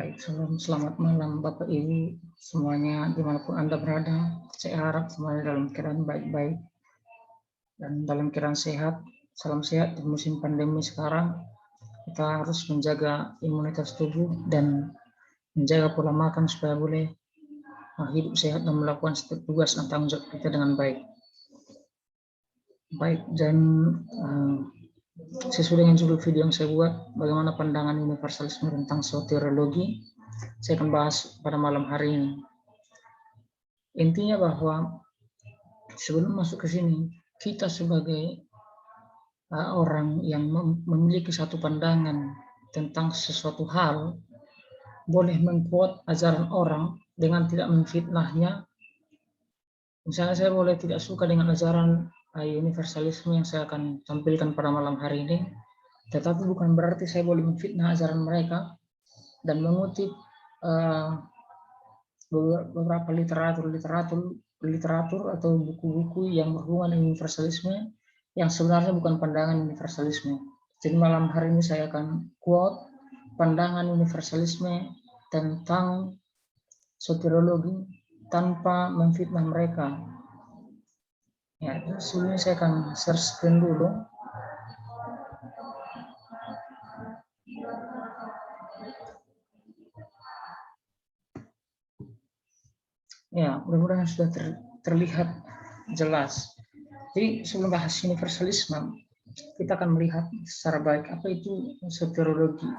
Baik, selamat malam Bapak Ibu semuanya dimanapun Anda berada. Saya harap semuanya dalam keadaan baik-baik dan dalam keadaan sehat. Salam sehat di musim pandemi sekarang. Kita harus menjaga imunitas tubuh dan menjaga pola makan supaya boleh hidup sehat dan melakukan setiap tugas dan tanggung jawab kita dengan baik. Baik, dan sesuai dengan judul video yang saya buat, bagaimana pandangan universalisme tentang soteriologi, saya akan bahas pada malam hari ini. Intinya bahwa sebelum masuk ke sini, kita sebagai orang yang memiliki satu pandangan tentang sesuatu hal, boleh mengquote ajaran orang dengan tidak menfitnahnya. Misalnya saya boleh tidak suka dengan ajaran universalisme yang saya akan tampilkan pada malam hari ini, tetapi bukan berarti saya boleh memfitnah ajaran mereka dan mengutip beberapa literatur atau buku-buku yang berhubungan dengan universalisme yang sebenarnya bukan pandangan universalisme. Jadi malam hari ini saya akan quote pandangan universalisme tentang soteriologi tanpa memfitnah mereka. Ya, sebelumnya saya akan share screen dulu. Ya, mudah-mudahan sudah terlihat jelas. Jadi sebelum bahas universalisme, kita akan melihat secara baik apa itu soteriologi.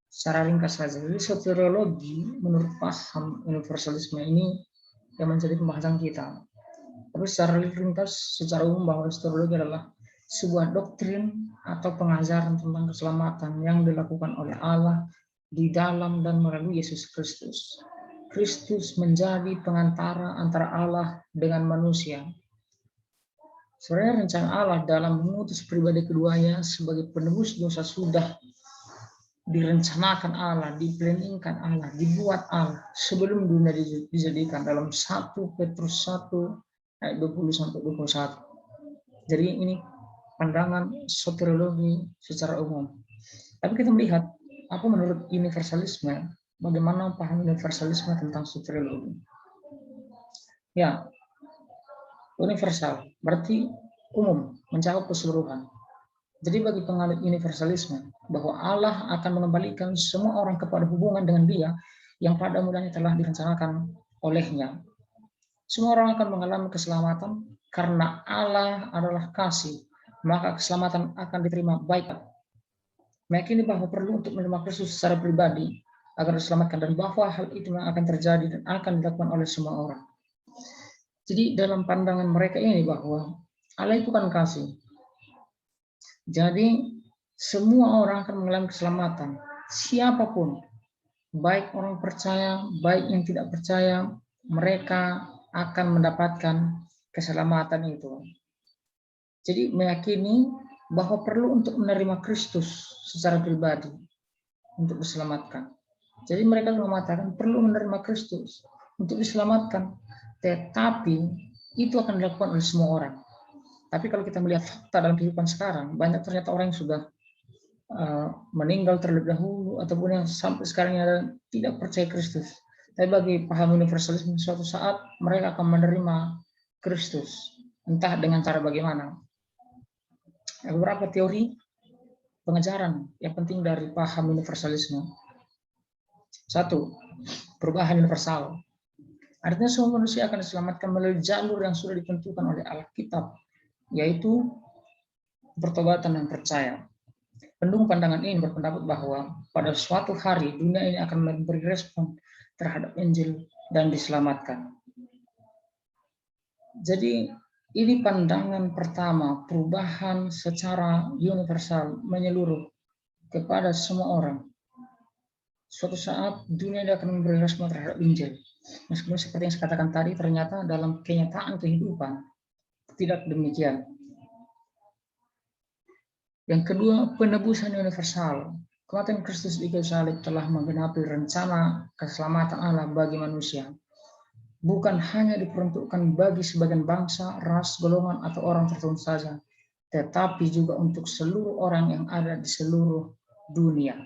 Secara ringkas saja. Jadi soteriologi menurut paham universalisme ini yang menjadi pembahasan kita. Tapi secara ringkas, secara umum bahwa soteriologi adalah sebuah doktrin atau pengajaran tentang keselamatan yang dilakukan oleh Allah di dalam dan melalui Yesus Kristus. Kristus menjadi pengantara antara Allah dengan manusia. Sebenarnya rencana Allah dalam mengutus pribadi keduanya sebagai penebus dosa sudah direncanakan Allah, diplanningkan Allah, dibuat Allah sebelum dunia dijadikan dalam 1 Petrus 1 ayat 20-21. Jadi ini pandangan soteriologi secara umum. Tapi kita melihat apa menurut universalisme, bagaimana paham universalisme tentang soteriologi. Ya, universal berarti umum, mencakup keseluruhan. Jadi bagi penganut universalisme, bahwa Allah akan mengembalikan semua orang kepada hubungan dengan Dia yang pada mulanya telah direncanakan olehnya. Semua orang akan mengalami keselamatan karena Allah adalah kasih, maka keselamatan akan diterima baik. Meyakini bahwa perlu untuk menerima Kristus secara pribadi agar diselamatkan, dan bahwa hal itu yang akan terjadi dan akan dilakukan oleh semua orang. Jadi dalam pandangan mereka ini bahwa Allah itu kan kasih. Jadi semua orang akan mengalami keselamatan, siapapun, baik orang percaya, baik yang tidak percaya, mereka akan mendapatkan keselamatan itu. Jadi meyakini bahwa perlu untuk menerima Kristus secara pribadi untuk diselamatkan. Jadi mereka mengatakan perlu menerima Kristus untuk diselamatkan, tetapi itu akan dilakukan oleh semua orang. Tapi kalau kita melihat fakta dalam kehidupan sekarang, banyak ternyata orang yang sudah meninggal terlebih dahulu, ataupun yang sampai sekarang yang tidak percaya Kristus. Tapi bagi paham universalisme, suatu saat mereka akan menerima Kristus, entah dengan cara bagaimana. Beberapa teori pengajaran yang penting dari paham universalisme. 1. Perubahan universal. Artinya semua manusia akan diselamatkan melalui jalur yang sudah ditentukan oleh Alkitab, yaitu pertobatan dan percaya. Pendukung pandangan ini berpendapat bahwa pada suatu hari dunia ini akan memberi respon terhadap Injil dan diselamatkan. Jadi ini pandangan pertama, perubahan secara universal menyeluruh kepada semua orang. Suatu saat dunia ini akan memberi respon terhadap Injil. Meskipun seperti yang saya katakan tadi, ternyata dalam kenyataan kehidupan tidak demikian. Yang kedua, penebusan universal. Kematian Kristus di kayu salib telah menggenapi rencana keselamatan Allah bagi manusia. Bukan hanya diperuntukkan bagi sebagian bangsa, ras, golongan, atau orang tertentu saja, tetapi juga untuk seluruh orang yang ada di seluruh dunia.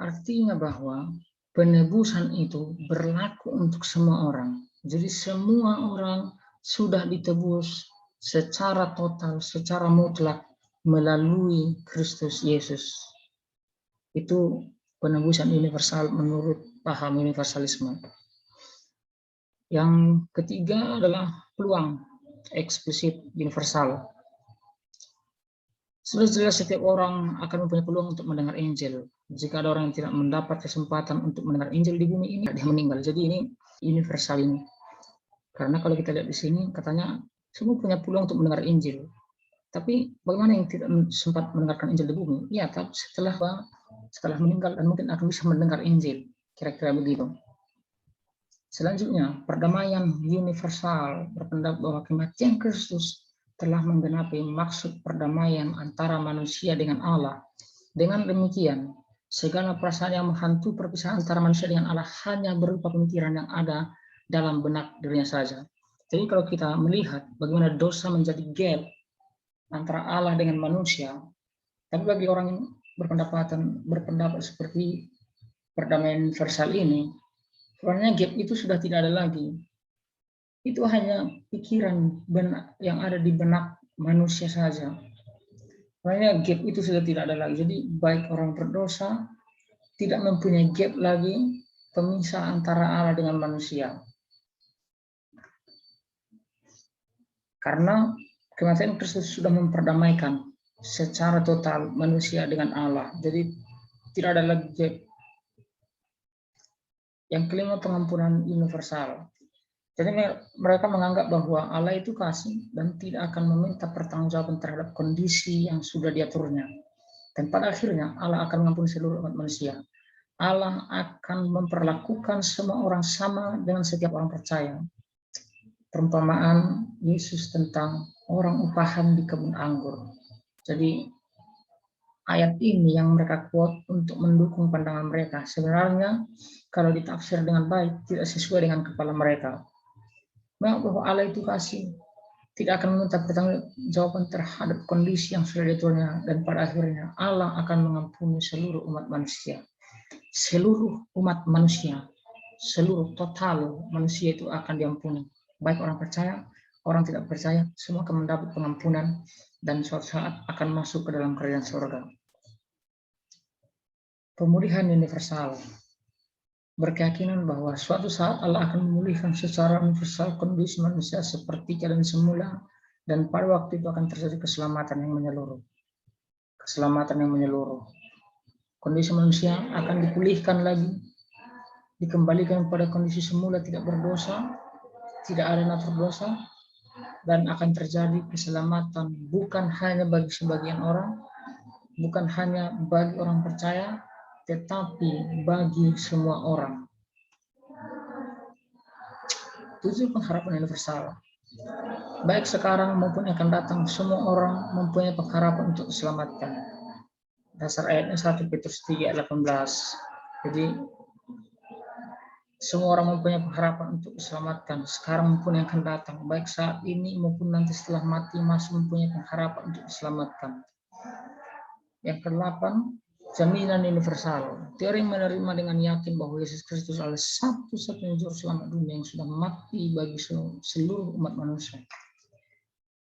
Artinya bahwa penebusan itu berlaku untuk semua orang. Jadi semua orang sudah ditebus secara total, secara mutlak melalui Kristus Yesus. Itu penebusan universal menurut paham universalisme. Yang ketiga adalah peluang eksplisit universal. Sudah jelas setiap orang akan mempunyai peluang untuk mendengar Injil. Jika ada orang yang tidak mendapat kesempatan untuk mendengar Injil di bumi ini, dia meninggal. Jadi ini universal ini. Karena kalau kita lihat di sini, katanya semua punya peluang untuk mendengar Injil. Tapi bagaimana yang tidak sempat mendengarkan Injil di bumi? Ya, tapi setelah meninggal dan mungkin akan bisa mendengar Injil. Kira-kira begitu. Selanjutnya, perdamaian universal berpendapat bahwa kematian Kristus telah menggenapi maksud perdamaian antara manusia dengan Allah. Dengan demikian, segala perasaan yang menghantui perpisahan antara manusia dengan Allah hanya berupa pemikiran yang ada dalam benak dirinya saja. Jadi kalau kita melihat bagaimana dosa menjadi gap antara Allah dengan manusia, tapi bagi orang yang berpendapat seperti perdamaian universal ini, sebenarnya gap itu sudah tidak ada lagi. Itu hanya pikiran yang ada di benak manusia saja. Sebenarnya gap itu sudah tidak ada lagi. Jadi baik orang berdosa tidak mempunyai gap lagi pemisah antara Allah dengan manusia. Karena kematian Kristus sudah memperdamaikan secara total manusia dengan Allah. Jadi tidak ada lagi gap. Yang kelima, pengampunan universal. Jadi mereka menganggap bahwa Allah itu kasih dan tidak akan meminta pertanggungjawaban terhadap kondisi yang sudah diaturnya. Dan pada akhirnya Allah akan mengampuni seluruh umat manusia. Allah akan memperlakukan semua orang sama dengan setiap orang percaya. Perumpamaan Yesus tentang orang upahan di kebun anggur. Jadi ayat ini yang mereka quote untuk mendukung pandangan mereka. Sebenarnya kalau ditafsir dengan baik tidak sesuai dengan kepala mereka. Bahwa Allah itu kasih, tidak akan meminta pertanggungjawaban terhadap kondisi yang sudah diaturnya, dan pada akhirnya Allah akan mengampuni seluruh umat manusia. Seluruh umat manusia, seluruh total manusia itu akan diampuni. Baik orang percaya, orang tidak percaya, semua akan mendapat pengampunan dan suatu saat akan masuk ke dalam kerajaan surga. Pemulihan universal. Berkeyakinan bahwa suatu saat Allah akan memulihkan secara universal kondisi manusia seperti keadaan semula, dan pada waktu itu akan terjadi keselamatan yang menyeluruh. Keselamatan yang menyeluruh. Kondisi manusia akan dipulihkan lagi, dikembalikan pada kondisi semula, tidak berdosa, tidak ada nafsu dosa, dan akan terjadi keselamatan bukan hanya bagi sebagian orang, bukan hanya bagi orang percaya, tetapi bagi semua orang. 7 pengharapan universal. Baik sekarang maupun akan datang, semua orang mempunyai pengharapan untuk diselamatkan. Dasar ayatnya 1 Petrus 3:18. Jadi semua orang mempunyai pengharapan untuk diselamatkan sekarang maupun yang akan datang, baik saat ini maupun nanti setelah mati masih mempunyai pengharapan untuk diselamatkan. Yang ke-8, jaminan universal. Teori menerima dengan yakin bahwa Yesus Kristus adalah satu-satunya juru selamat dunia yang sudah mati bagi seluruh umat manusia.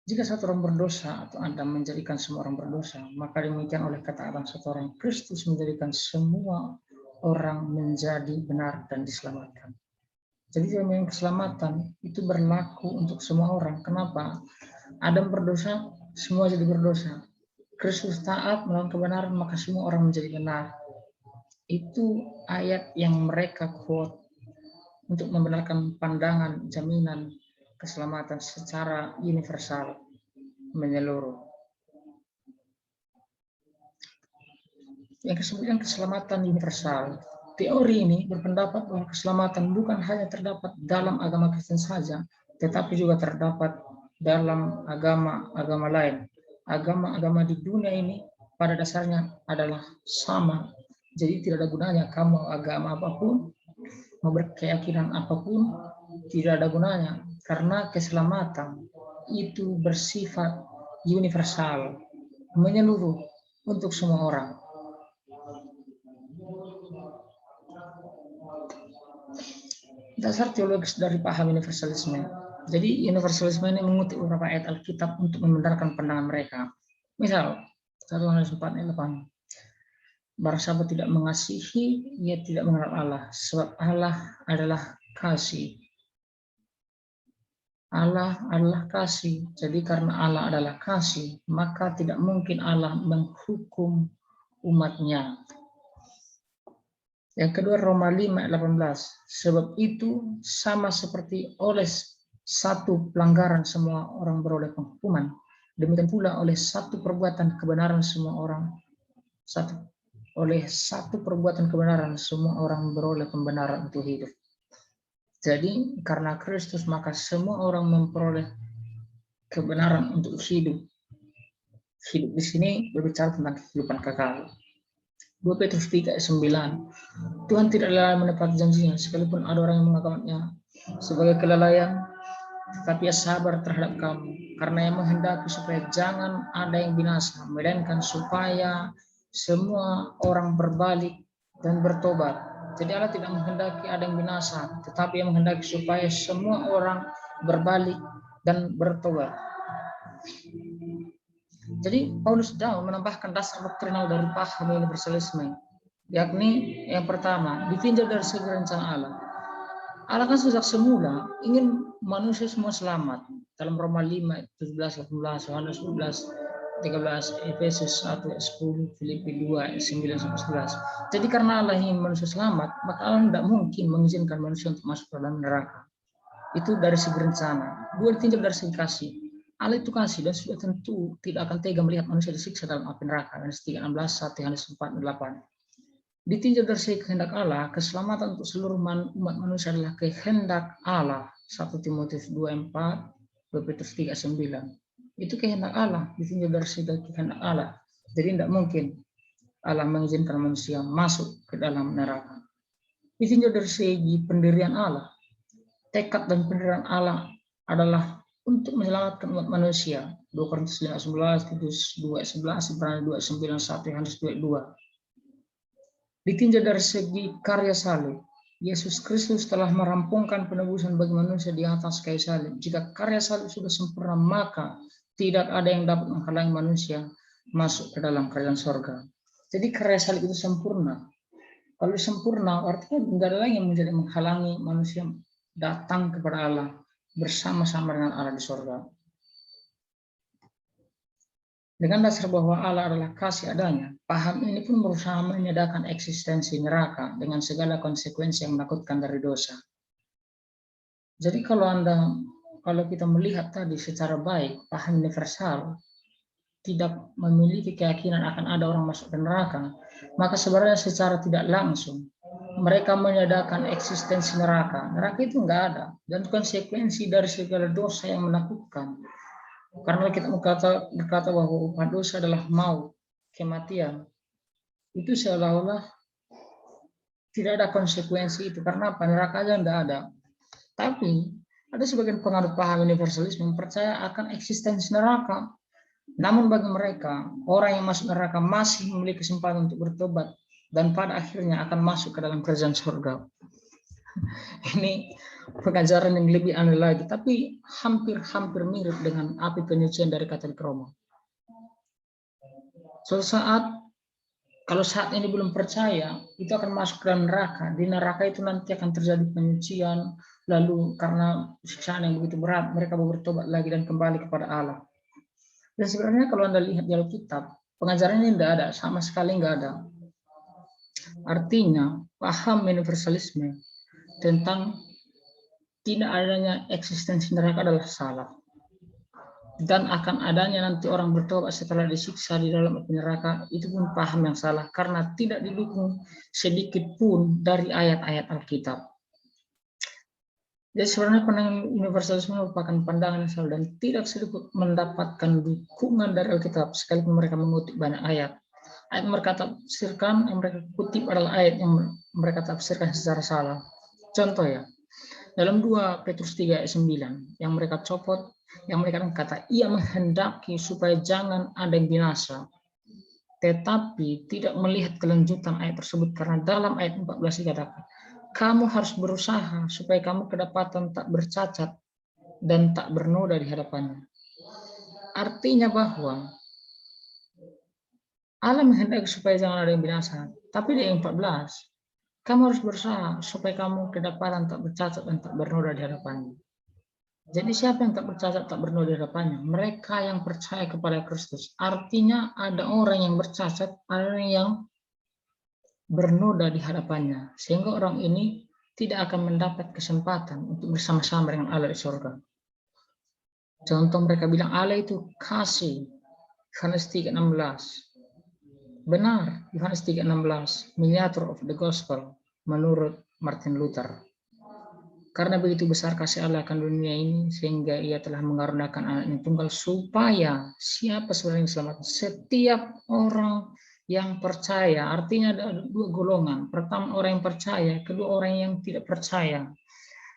Jika satu orang berdosa atau Adam menjadikan semua orang berdosa, maka demikian oleh ketaatan satu orang Kristus menjadikan semua orang menjadi benar dan diselamatkan. Jadi jaminan keselamatan itu berlaku untuk semua orang. Kenapa? Adam berdosa, semua jadi berdosa. Kristus taat melawan kebenaran, maka semua orang menjadi benar. Itu ayat yang mereka quote untuk membenarkan pandangan jaminan keselamatan secara universal menyeluruh. Yang ke-9, keselamatan universal. Teori ini berpendapat bahwa keselamatan bukan hanya terdapat dalam agama Kristen saja, tetapi juga terdapat dalam agama-agama lain. Agama-agama di dunia ini pada dasarnya adalah sama. Jadi tidak ada gunanya kamu agama apapun, mau berkeyakinan apapun, tidak ada gunanya. Karena keselamatan itu bersifat universal, menyeluruh untuk semua orang. dasar teologis dari paham universalisme. Jadi universalisme ini mengutip beberapa ayat Alkitab untuk membenarkan pandangan mereka. Misal 1 Yohanes 4 ayat 8. Barang siapa tidak mengasihi, ia tidak mengenal Allah, sebab Allah adalah kasih. Allah adalah kasih. Jadi karena Allah adalah kasih, maka tidak mungkin Allah menghukum umatnya. Yang kedua Roma 5 ayat 18. Sebab itu sama seperti oleh satu pelanggaran semua orang beroleh penghukuman, demikian pula oleh satu perbuatan kebenaran semua orang beroleh pembenaran untuk hidup. Jadi karena Kristus maka semua orang memperoleh kebenaran untuk hidup. Hidup di sini berbicara tentang kehidupan kekal. 2 Petrus 3 ayat 9. Tuhan tidak lalai menepati janjinya, sekalipun ada orang yang menganggapnya sebagai kelalaian, tetapi ia sabar terhadap kamu, karena yang menghendaki supaya jangan ada yang binasa, melainkan supaya semua orang berbalik dan bertobat. Jadi Allah tidak menghendaki ada yang binasa, tetapi yang menghendaki supaya semua orang berbalik dan bertobat. Jadi Paulus Daun menambahkan dasar doktrinal dari paham universalisme, yakni yang pertama, ditinjau dari segi rencana Allah. Allah kan sejak semula ingin manusia semua selamat. Dalam Roma 5, 17, 18, Yohanes 12, 13, Efesus 1, 10, Filipi 2, 9-11. Jadi karena Allah ingin manusia selamat, maka Allah tidak mungkin mengizinkan manusia untuk masuk ke dalam neraka. Itu dari segi rencana. Dua, ditinjau dari segi kasih. Allah itu kasih dan sudah tentu tidak akan tega melihat manusia disiksa dalam api neraka. Yohanes 3:16, 1 Yohanes 4:8. Ditinjau dari segi kehendak Allah, keselamatan untuk seluruh umat manusia adalah kehendak Allah. 1 Timotius 2:4, 2 Petrus 3:9. Itu kehendak Allah, ditinjau dari segi kehendak Allah. Jadi tidak mungkin Allah mengizinkan manusia masuk ke dalam neraka. Ditinjau dari segi pendirian Allah. Tekad dan pendirian Allah adalah untuk menyelamatkan umat manusia. 2 Korintus 5:11, Titus 2:11, Ibrani 2:9, 1 Yohanes 2:2. Ditinjau dari segi karya salib, Yesus Kristus telah merampungkan penebusan bagi manusia di atas kayu salib. Jika karya salib sudah sempurna, maka tidak ada yang dapat menghalangi manusia masuk ke dalam kerajaan sorga. Jadi karya salib itu sempurna. Kalau sempurna, artinya tidak ada lagi yang menjadi menghalangi manusia datang kepada Allah bersama-sama dengan Allah di sorga. Dengan dasar bahwa Allah adalah kasih adanya, paham ini pun berusaha menyediakan eksistensi neraka dengan segala konsekuensi yang menakutkan dari dosa. Jadi kalau kita melihat tadi secara baik, paham universal tidak memiliki keyakinan akan ada orang masuk ke neraka, maka sebenarnya secara tidak langsung mereka menyediakan eksistensi neraka. Neraka itu enggak ada dan konsekuensi dari segala dosa yang menakutkan. Karena kita berkata bahwa upah dosa adalah maut, kematian. Itu seolah-olah tidak ada konsekuensi itu. Karena apa? Neraka aja tidak ada. Tapi ada sebagian penganut paham universalisme yang percaya akan eksistensi neraka. Namun bagi mereka, orang yang masuk neraka masih memiliki kesempatan untuk bertobat dan pada akhirnya akan masuk ke dalam kerajaan surga. Ini pengajaran yang lebih aneh lagi, tapi hampir mirip dengan api penyucian dari Katolik Roma. Suatu saat, kalau saat ini belum percaya, itu akan masuk ke dalam neraka. Di neraka itu nanti akan terjadi penyucian, lalu karena siksaan yang begitu berat, mereka bertobat lagi dan kembali kepada Allah. Dan sebenarnya kalau Anda lihat di Alkitab, pengajaran ini tidak ada, sama sekali nggak ada. Artinya, paham universalisme tentang tidak adanya eksistensi neraka adalah salah. Dan akan adanya nanti orang bertobat setelah disiksa di dalam api neraka, itu pun paham yang salah karena tidak didukung sedikit pun dari ayat-ayat Alkitab. Jadi sebenarnya pandangan universalisme merupakan pandangan yang salah dan tidak sedikit mendapatkan dukungan dari Alkitab sekalipun mereka mengutip banyak ayat. Ayat mereka tafsirkan, yang mereka kutip adalah ayat yang mereka tafsirkan secara salah. Contoh ya, dalam 2 Petrus 3 ayat 9, yang mereka copot, yang mereka kata, ia menghendaki supaya jangan ada yang binasa, tetapi tidak melihat kelanjutan ayat tersebut, karena dalam ayat 14 dikatakan, kamu harus berusaha supaya kamu kedapatan tak bercacat dan tak bernoda di hadapannya. Artinya bahwa Allah menghendaki supaya jangan ada yang binasa. Tapi di ayat 14, kamu harus berusaha supaya kamu kedapatan tak bercacat dan tak bernoda di hadapannya. Jadi siapa yang tak bercacat, tak bernoda di hadapannya? Mereka yang percaya kepada Kristus. Artinya ada orang yang bercacat, ada orang yang bernoda di hadapannya. Sehingga orang ini tidak akan mendapat kesempatan untuk bersama-sama dengan Allah di surga. Contoh mereka bilang Allah itu kasih. Yohanes 3:16. Benar, Yohanes 3:16, miniatur of the gospel menurut Martin Luther. Karena begitu besar kasih Allah akan dunia ini sehingga ia telah mengaruniakan anaknya tunggal supaya siapa sebenarnya yang selamat? Setiap orang yang percaya. Artinya ada dua golongan. Pertama orang yang percaya, kedua orang yang tidak percaya.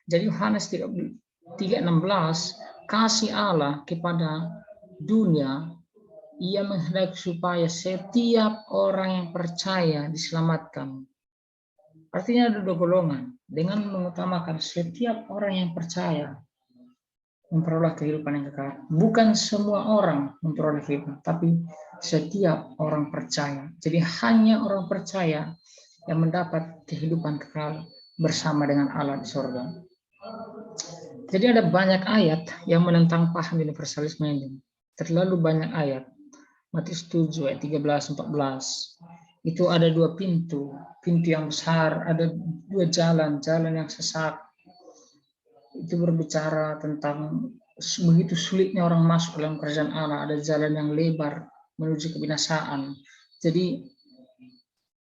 Jadi Yohanes 3:16, kasih Allah kepada dunia, ia menghendaki supaya setiap orang yang percaya diselamatkan. Artinya ada dua golongan. Dengan mengutamakan setiap orang yang percaya memperoleh kehidupan yang kekal. Bukan semua orang memperoleh kehidupan, tapi setiap orang percaya. Jadi hanya orang percaya yang mendapat kehidupan kekal bersama dengan Allah di surga. Jadi ada banyak ayat yang menentang paham universalisme ini. Terlalu banyak ayat. Matius 7 ayat 13-14. Itu ada dua pintu yang besar, ada dua jalan yang sesak. Itu berbicara tentang begitu sulitnya orang masuk dalam kerajaan Allah, ada jalan yang lebar menuju kebinasaan. Jadi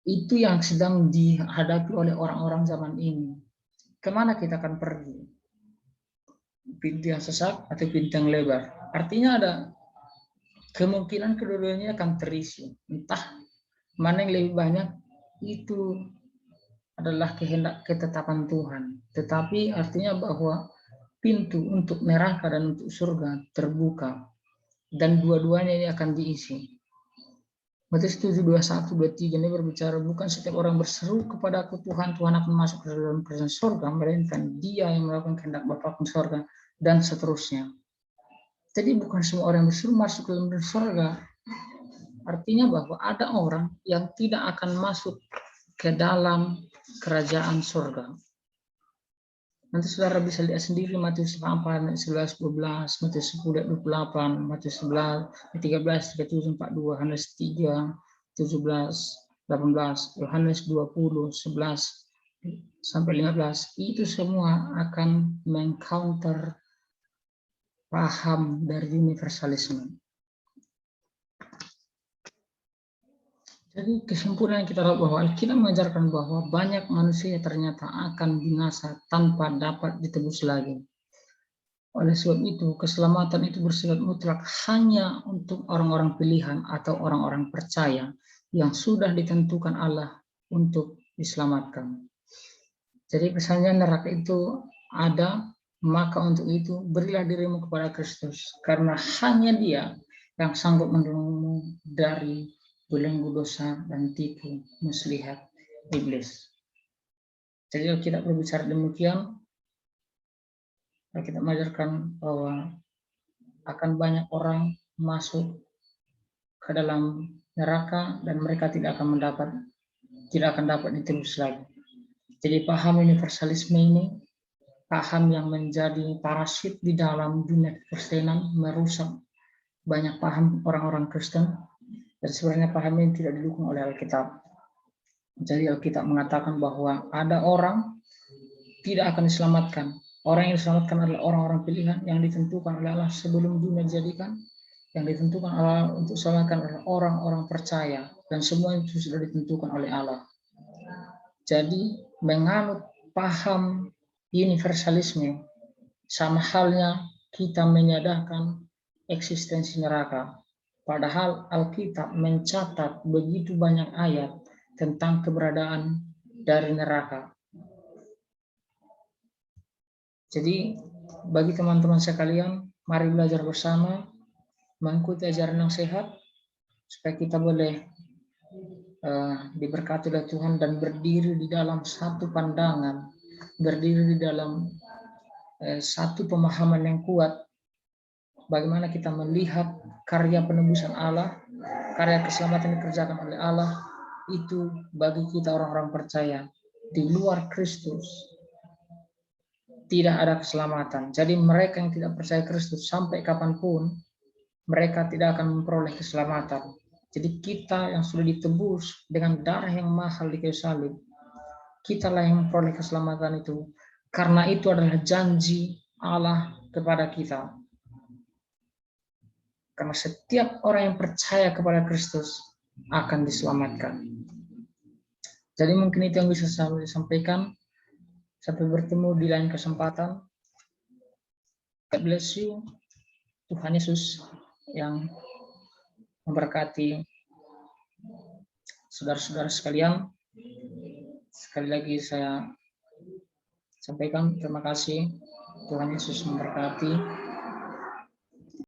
itu yang sedang dihadapi oleh orang-orang zaman ini. Kemana kita akan pergi? Pintu yang sesak atau pintu yang lebar? Artinya ada kemungkinan kedua-duanya akan terisi. Entah mana yang lebih banyak, itu adalah kehendak ketetapan Tuhan. Tetapi artinya bahwa pintu untuk neraka dan untuk surga terbuka. Dan dua-duanya ini akan diisi. Matius 7, 21, 23 ini berbicara bukan setiap orang berseru kepada aku Tuhan, Tuhan akan masuk ke dalam kerajaan surga, melainkan dia yang melakukan kehendak Bapa di surga, dan seterusnya. Jadi bukan semua orang yang berseru masuk ke dalam surga. Artinya bahwa ada orang yang tidak akan masuk ke dalam kerajaan surga. Nanti saudara bisa lihat sendiri Matius 8, 11, 12, Matius 10, 28, Matius 11, 13, 37, 42, Yohanes 3, 17, 18, Yohanes 20, 11, sampai 15. Itu semua akan mengcounter paham dari universalisme. Jadi kesimpulan yang kita dapat bahwa Alkitab mengajarkan bahwa banyak manusia ternyata akan binasa tanpa dapat ditebus lagi. Oleh sebab itu, keselamatan itu bersifat mutlak hanya untuk orang-orang pilihan atau orang-orang percaya yang sudah ditentukan Allah untuk diselamatkan. Jadi pesannya neraka itu ada, maka untuk itu berilah dirimu kepada Kristus, karena hanya Dia yang sanggup menolongmu dari belenggu dosa dan tipu muslihat iblis. Jadi kalau kita berbicara demikian, kita mengajarkan bahwa akan banyak orang masuk ke dalam neraka dan mereka tidak akan dapat ditebus lagi. Jadi paham universalisme ini paham yang menjadi parasit di dalam dunia kekristenan, merusak banyak paham orang-orang Kristen. Dan sebenarnya paham ini tidak didukung oleh Alkitab. Jadi Alkitab mengatakan bahwa ada orang tidak akan diselamatkan. Orang yang diselamatkan adalah orang-orang pilihan yang ditentukan oleh Allah sebelum dunia dijadikan. Yang ditentukan Allah untuk diselamatkan adalah orang-orang percaya. Dan semua itu sudah ditentukan oleh Allah. Jadi menganut paham universalisme sama halnya kita menyadarkan eksistensi neraka. Padahal Alkitab mencatat begitu banyak ayat tentang keberadaan dari neraka. Jadi bagi teman-teman sekalian, mari belajar bersama, mengikuti ajaran yang sehat, supaya kita boleh diberkati oleh Tuhan dan berdiri di dalam satu pandangan, berdiri di dalam satu pemahaman yang kuat, bagaimana kita melihat karya penebusan Allah, karya keselamatan yang dikerjakan oleh Allah, itu bagi kita orang-orang percaya. Di luar Kristus tidak ada keselamatan. Jadi mereka yang tidak percaya Kristus sampai kapanpun, mereka tidak akan memperoleh keselamatan. Jadi kita yang sudah ditebus dengan darah yang mahal di kayu salib, kitalah yang memperoleh keselamatan itu. Karena itu adalah janji Allah kepada kita. Karena setiap orang yang percaya kepada Kristus akan diselamatkan. Jadi mungkin itu yang bisa saya sampaikan. Sampai bertemu di lain kesempatan. God bless you. Tuhan Yesus yang memberkati saudara-saudara sekalian. Sekali lagi saya sampaikan terima kasih. Tuhan Yesus memberkati.